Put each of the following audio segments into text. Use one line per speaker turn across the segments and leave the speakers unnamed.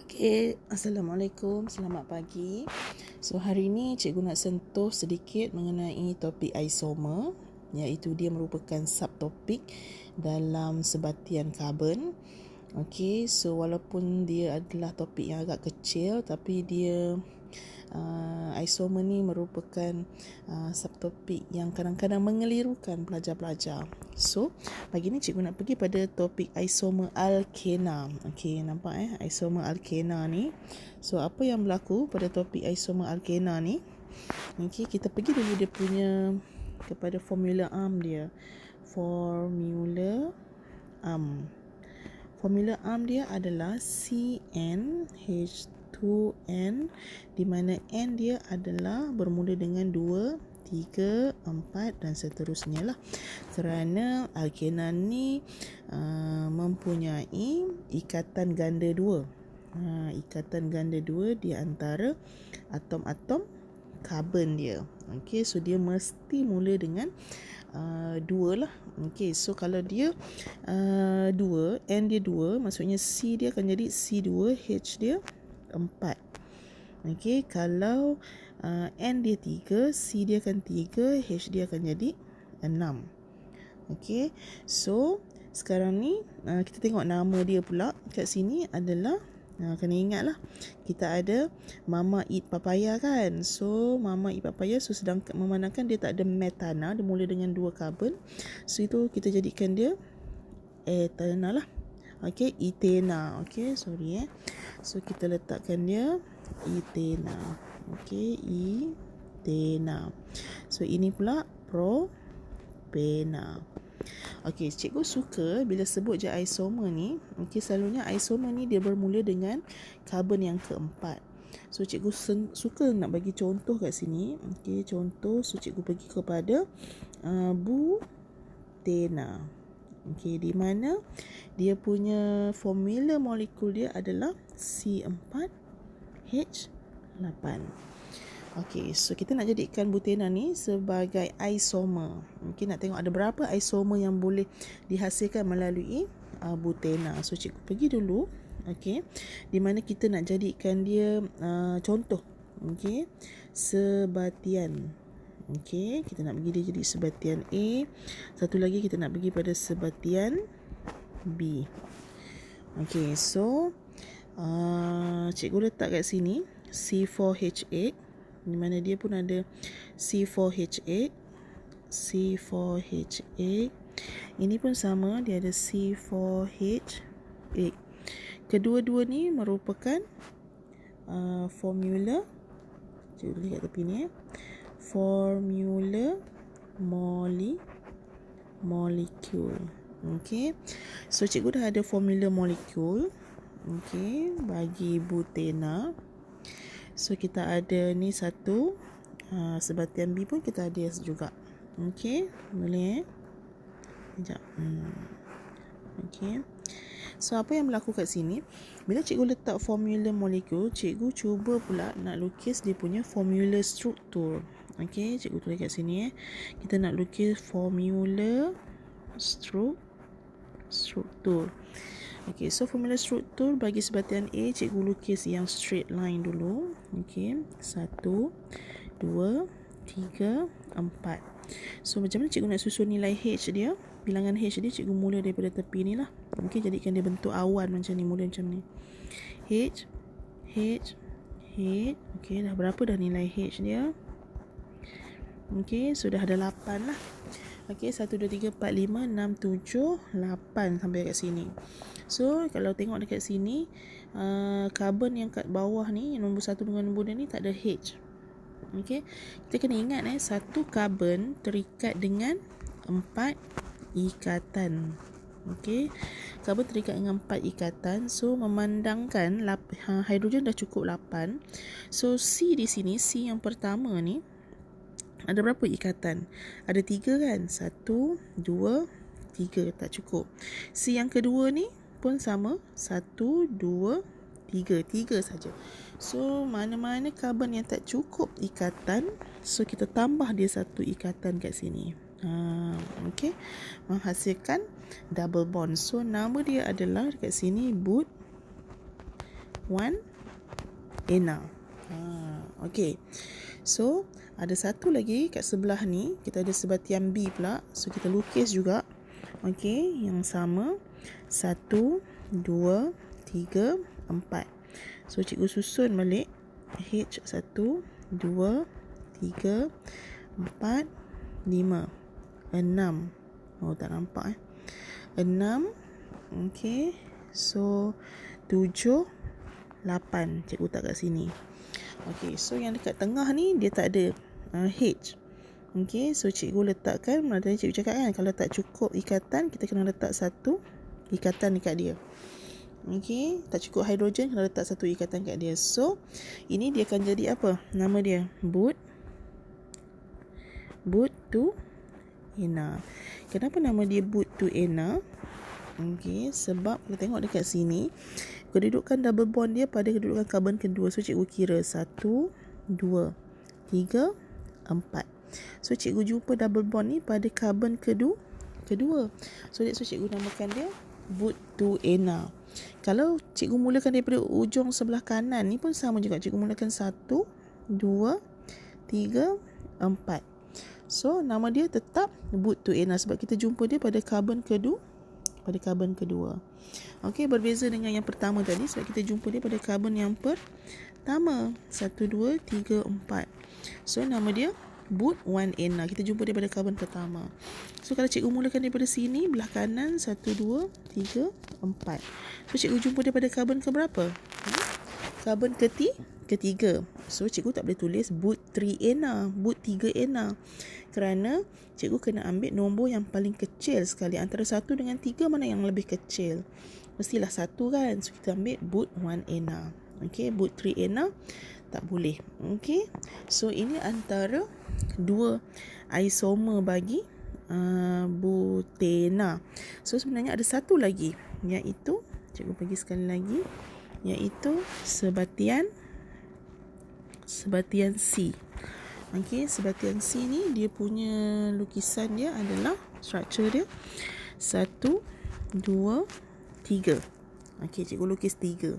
Okay, Assalamualaikum, selamat pagi. So hari ini cikgu nak sentuh sedikit mengenai topik isomer, iaitu dia merupakan subtopik dalam sebatian karbon. Okay, so walaupun dia adalah topik yang agak kecil, tapi dia isomer ni merupakan subtopik yang kadang-kadang mengelirukan pelajar-pelajar. So, pagi ni cikgu nak pergi pada topik isomer alkena. Okey, nampak isomer alkena ni. So, apa yang berlaku pada topik isomer alkena ni? Okey, kita pergi dulu dia punya kepada formula ARM dia. Formula ARM. Formula ARM dia adalah CnH2n, di mana N dia adalah bermula dengan 2, 3, 4 dan seterusnya lah. Kerana alkena ni mempunyai ikatan ganda 2. Ikatan ganda 2 di antara atom-atom karbon dia. Okey, so dia mesti mula dengan 2 lah. Okey, so kalau dia 2, N dia 2, maksudnya C dia akan jadi C2, H dia 4. Okey, kalau N dia 3, C dia akan 3, H dia akan jadi 6. Okey, so sekarang ni kita tengok nama dia pula kat sini adalah kena ingat lah, kita ada mama eat papaya kan. So mama eat papaya, so sedangkan memandangkan dia tak ada metana, dia mula dengan 2 karbon, so itu kita jadikan dia etana lah. Okey, etena. Okey, sorry so kita letakkan dia etena. Okey, etena. So ini pula propena. Okey, cikgu suka bila sebut je isomer ni. Okey, selalunya isomer ni dia bermula dengan karbon yang keempat. So cikgu suka nak bagi contoh kat sini. Okey, contoh, so cikgu pergi kepada butena. Okey, di mana dia punya formula molekul dia adalah C4H8. Okey, so kita nak jadikan butena ni sebagai isomer. Mungkin nak tengok ada berapa isomer yang boleh dihasilkan melalui butena. So cikgu pergi dulu, okey, di mana kita nak jadikan dia contoh, okey, sebatian. Okey, kita nak bagi dia jadi sebatian A. Satu lagi kita nak pergi pada sebatian B. Okey, so cikgu letak kat sini C4H8, di mana dia pun ada C4H8. C4H8 ini pun sama, dia ada C4H8. Kedua-dua ni merupakan formula, cikgu lihat tepi ni formula molekul. Okey, so cikgu dah ada formula molekul. Okey, bagi butena, so kita ada ni satu, sebatian B pun kita ada juga. Okey, boleh sekejap. Okey, so apa yang berlaku kat sini, bila cikgu letak formula molekul, cikgu cuba pula nak lukis dia punya formula struktur. Okey, cikgu tulis kat sini kita nak lukis formula struktur. Okey, so formula struktur bagi sebatian A, cikgu lukis yang straight line dulu. Okey, 1, 2, 3, 4. So macam mana cikgu nak susun nilai H dia? Bilangan H dia cikgu mula daripada tepi ni lah. Okey, jadikan dia bentuk awan macam ni, mula macam ni. H. Okey, dah berapa dah nilai H dia? Okey, sudah ada 8 lah. Okey, 1, 2, 3, 4, 5, 6, 7, 8 sampai kat sini. So, kalau tengok dekat sini, karbon yang kat bawah ni, nombor 1 dengan nombor 2 ni tak ada H. Okey, kita kena ingat satu karbon terikat dengan 4 ikatan. Okey, karbon terikat dengan 4 ikatan. So, memandangkan hidrogen dah cukup 8. So, C di sini, C yang pertama ni, ada berapa ikatan? Ada 3 kan? 1, 2, 3. Tak cukup. C yang kedua ni pun sama. 1, 2, 3. 3 saja. So, mana-mana karbon yang tak cukup ikatan, so kita tambah dia satu ikatan kat sini. Okey, menghasilkan double bond. So, nama dia adalah dekat sini 1-ena. Okey. So, ada satu lagi kat sebelah ni, kita ada sebatian B pula. So, kita lukis juga. Okey, yang sama. 1, 2, 3, 4. So, cikgu susun balik. H1, 2, 3, 4, 5, 6. Oh, tak nampak 6. Okey. So, 7, 8. Cikgu tak kat sini. Okey, so yang dekat tengah ni dia tak ada H. Okey, so cikgu letakkan, tadi cikgu cakap kan, kalau tak cukup ikatan, kita kena letak satu ikatan dekat dia. Okey, tak cukup hidrogen, kena letak satu ikatan kat dia. So, ini dia akan jadi apa? Nama dia but-2-ena. Kenapa nama dia but-2-ena? Okey, sebab kita tengok dekat sini, kedudukan double bond dia pada kedudukan karbon kedua. So, cikgu kira 1, 2, 3, 4. So, cikgu jumpa double bond ni pada karbon kedua. So, that's why cikgu namakan dia but-2-ena. Kalau cikgu mulakan daripada ujung sebelah kanan ni pun sama juga. Cikgu mulakan 1, 2, 3, 4. So, nama dia tetap but-2-ena sebab kita jumpa dia pada karbon kedua. Okey, berbeza dengan yang pertama tadi sebab kita jumpa dia pada karbon yang pertama. 1, 2, 3, 4. So, nama dia but-1-ena. Kita jumpa dia pada karbon pertama. So, kalau cikgu mulakan daripada sini, belah kanan 1, 2, 3, 4. So, cikgu jumpa dia pada karbon ke berapa? Karbon ketiga. So, cikgu tak boleh tulis but-3-ena, but-3-ena. Kerana cikgu kena ambil nombor yang paling kecil sekali. Antara 1 dengan 3 mana yang lebih kecil? Mestilah 1 kan. So, kita ambil but-1-ena. Okey, but-3-ena tak boleh. Okey. So, ini antara dua isomer bagi butena. So, sebenarnya ada satu lagi, iaitu cikgu bagi sekali lagi, iaitu sebatian C. Okey, sebatian C ni dia punya lukisan dia adalah struktur dia 1, 2, 3. Okey, cikgu lukis 3.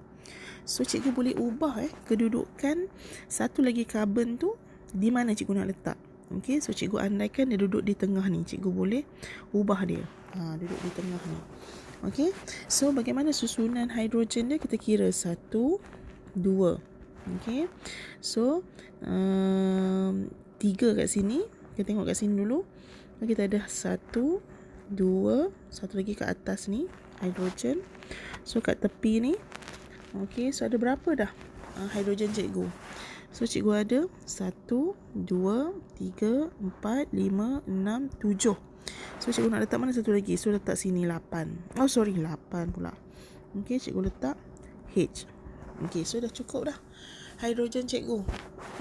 So, cikgu boleh ubah kedudukan satu lagi karbon tu di mana cikgu nak letak. Okey, so cikgu andaikan dia duduk di tengah ni, cikgu boleh ubah dia. Duduk di tengah ni. Okey, so bagaimana susunan hidrogen dia? Kita kira 1, 2. Okey, so 3 kat sini. Kita tengok kat sini dulu. Kita ada 1, 2, satu lagi kat atas ni hidrogen. So, kat tepi ni, okey, so ada berapa dah hidrogen cikgu? So, cikgu ada 1, 2, 3, 4, 5, 6, 7. So, cikgu nak letak mana satu lagi? So, letak sini 8. 8 pula. Okey, cikgu letak H. Okey, so dah cukup dah hidrogen cikgu.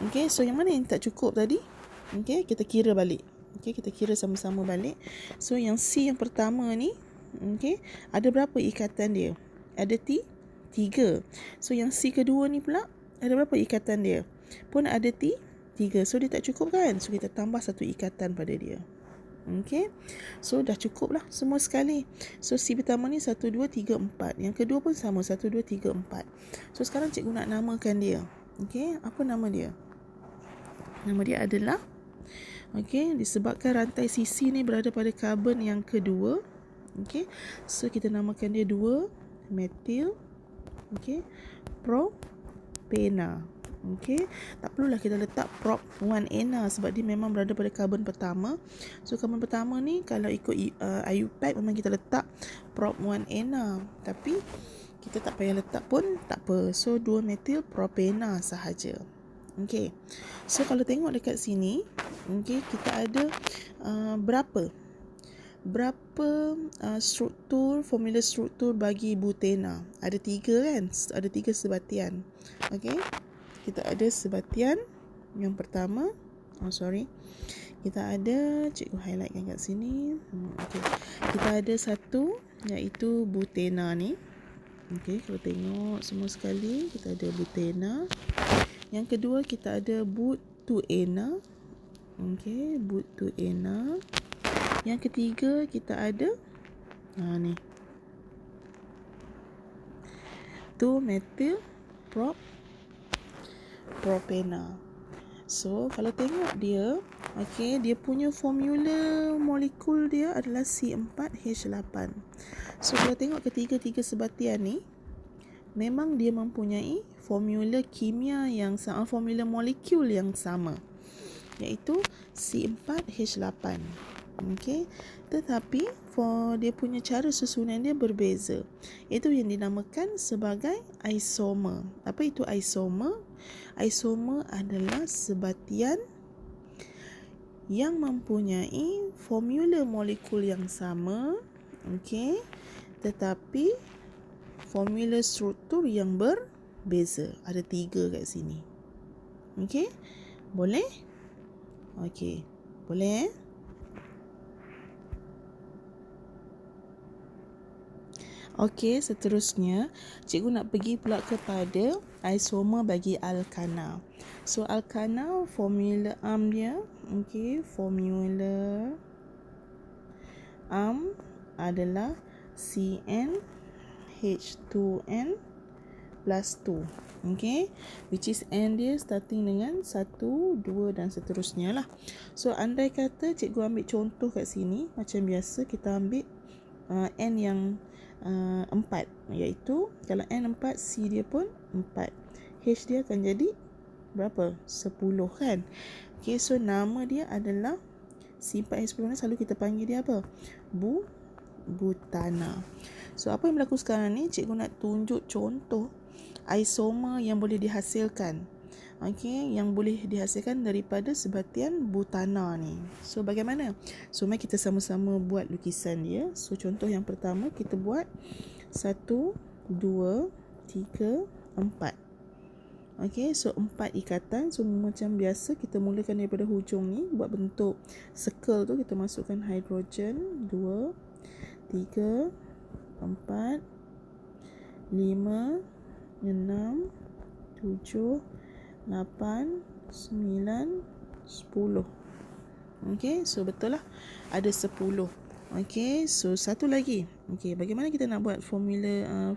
Okey, so yang mana yang tak cukup tadi? Okey, kita kira balik. Okey, kita kira sama-sama balik. So, yang C yang pertama ni, okey, ada berapa ikatan dia? Ada 3. So, yang C kedua ni pula, ada berapa ikatan dia? Pun ada 3. So, dia tak cukup kan? So, kita tambah satu ikatan pada dia. Okey, so dah cukup lah semua sekali. So, C pertama ni 1, 2, 3, 4. Yang kedua pun sama, 1, 2, 3, 4. So, sekarang cikgu nak namakan dia. Okey, apa nama dia? Nama dia adalah, okey, disebabkan rantai sisi ni berada pada karbon yang kedua. Okey, so kita namakan dia 2-metil, okey, propena. Okey, tak perlulah kita letak prop-1-ena sebab dia memang berada pada karbon pertama. So, karbon pertama ni kalau ikut IUPAC memang kita letak prop-1-ena. Tapi kita tak payah letak pun tak apa. So, 2-metil propena sahaja. Okey, so kalau tengok dekat sini, okey, kita ada berapa formula struktur bagi butena? Ada 3 kan? Ada 3 sebatian. Okey, kita ada sebatian yang pertama. Kita ada, cikgu highlightkan kat sini. Okey, kita ada satu iaitu butena ni. Okey, kalau tengok semua sekali, kita ada butena. Yang kedua, kita ada but-2-ena. Okey, but-2-ena. Yang ketiga, kita ada ni 2-metil propena. So kalau tengok dia, okey, dia punya formula molekul dia adalah C4H8. So kalau tengok ketiga-tiga sebatian ni, memang dia mempunyai formula kimia yang sama, formula molekul yang sama, iaitu C4H8. Okey, tetapi dia punya cara susunan dia berbeza. Itu yang dinamakan sebagai isomer. Apa itu isomer? Isomer adalah sebatian yang mempunyai formula molekul yang sama, okey, tetapi formula struktur yang berbeza. Ada 3 kat sini. Okey, boleh? Okey, boleh Okey, seterusnya cikgu nak pergi pula kepada isomer bagi alkana. So alkana, formula dia, okey, formula adalah CnH2n plus 2. Okay, which is N dia starting dengan 1, 2 dan seterusnya lah. So andai kata cikgu ambil contoh kat sini, macam biasa kita ambil N yang 4, iaitu kalau N 4, C dia pun 4, H dia akan jadi berapa? 10 kan. Okay, so nama dia adalah C4H10 ni selalu kita panggil dia apa? Butana. So apa yang berlaku sekarang ni, cikgu nak tunjuk contoh isomer yang boleh dihasilkan. Okey, yang boleh dihasilkan daripada sebatian butana ni. So bagaimana? So mari kita sama-sama buat lukisan dia. So contoh yang pertama kita buat 1, 2, 3, 4. Okey, so 4 ikatan. So macam biasa kita mulakan daripada hujung ni, buat bentuk circle tu, kita masukkan hidrogen 2, 3, 4, 5, 6, 7, 8, 9, 10. Okey, so betul lah ada 10. Okey, so satu lagi. Okey, bagaimana kita nak buat formula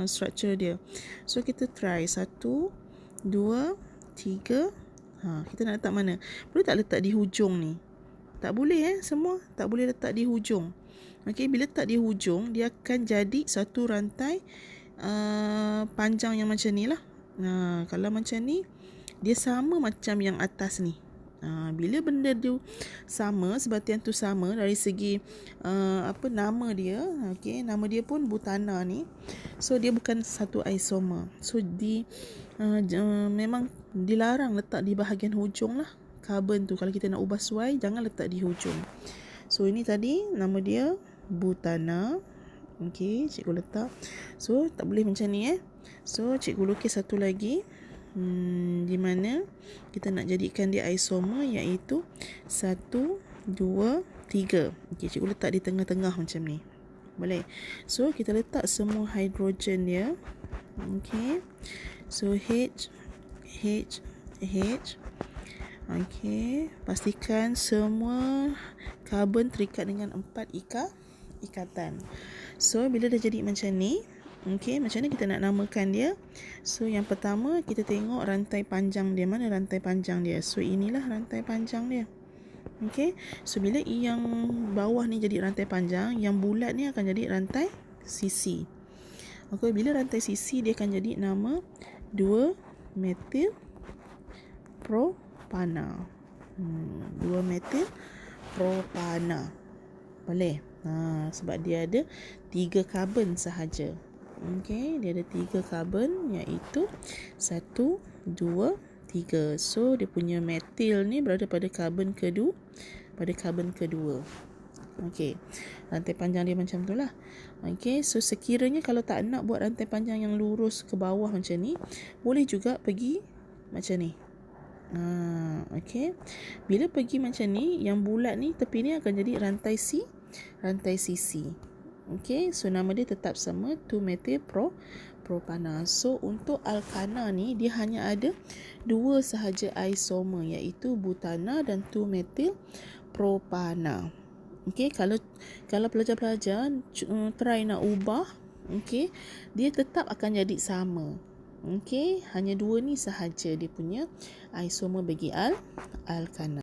structure dia? So kita try 1, 2, 3. Kita nak letak mana? Boleh tak letak di hujung ni? Tak boleh semua tak boleh letak di hujung. Okey, bila letak di hujung, dia akan jadi satu rantai panjang yang macam ni lah. Kalau macam ni, dia sama macam yang atas ni. Bila benda tu sama, sebatian tu sama dari segi nama dia, okey, nama dia pun butana ni. So dia bukan satu isomer. So memang dilarang letak di bahagian hujung lah. Karbon tu kalau kita nak ubah suai, jangan letak di hujung. So ini tadi nama dia butana. Okey, cikgu letak. So tak boleh macam ni So cikgu lukis satu lagi, di mana kita nak jadikan dia isomer, iaitu 1, 2, 3. Okey, cikgu letak di tengah-tengah macam ni. Boleh. So kita letak semua hidrogen dia. Okey. So H. Okey, pastikan semua karbon terikat dengan 4 ikatan. So bila dah jadi macam ni, okey, macam mana kita nak namakan dia? So yang pertama kita tengok rantai panjang dia. Mana rantai panjang dia? So inilah rantai panjang dia. Okey, so bila yang bawah ni jadi rantai panjang, yang bulat ni akan jadi rantai sisi. Okey, bila rantai sisi dia akan jadi nama 2-metil propana. 2-metil propana. Boleh. Sebab dia ada 3 karbon sahaja. Okey, dia ada 3 karbon, iaitu 1, 2, 3. So dia punya metil ni berada pada karbon kedua. Okey, rantai panjang dia macam tu lah. Okey, so sekiranya kalau tak nak buat rantai panjang yang lurus ke bawah macam ni, boleh juga pergi macam ni. Okey, bila pergi macam ni, yang bulat ni tepi ni akan jadi rantai sisi. Okey, so nama dia tetap sama, 2-metil propana. So untuk alkana ni dia hanya ada 2 sahaja isomer, iaitu butana dan 2-metil propana. Okey, kalau pelajar-pelajar try nak ubah, okey, dia tetap akan jadi sama. Okey, hanya dua ni sahaja dia punya isomer bagi alkana.